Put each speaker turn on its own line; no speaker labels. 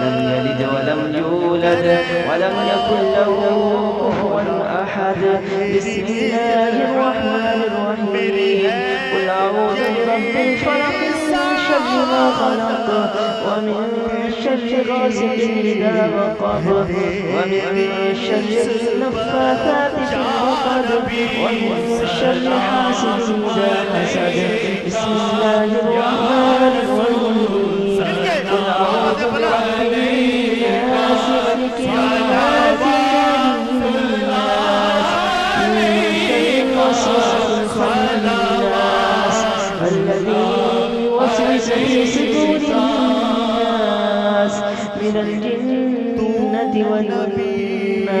لم يلد ولم يولد ولم يكن له كفوا أحد. بسم الله الرحمن الرحيم. قل أعوذ برب الفلق من شر ما خلق ومن شر غاسق إذا وقب ومن شر النفاثات في العقد ومن شر حاسد إذا حسد. بسم الله الرحمن الرحيم. قل أعوذ برب الناس ملك الناس إله الناس من شر الوسواس الخناس الذي يوسوس في صدور الناس من الجنة والناس.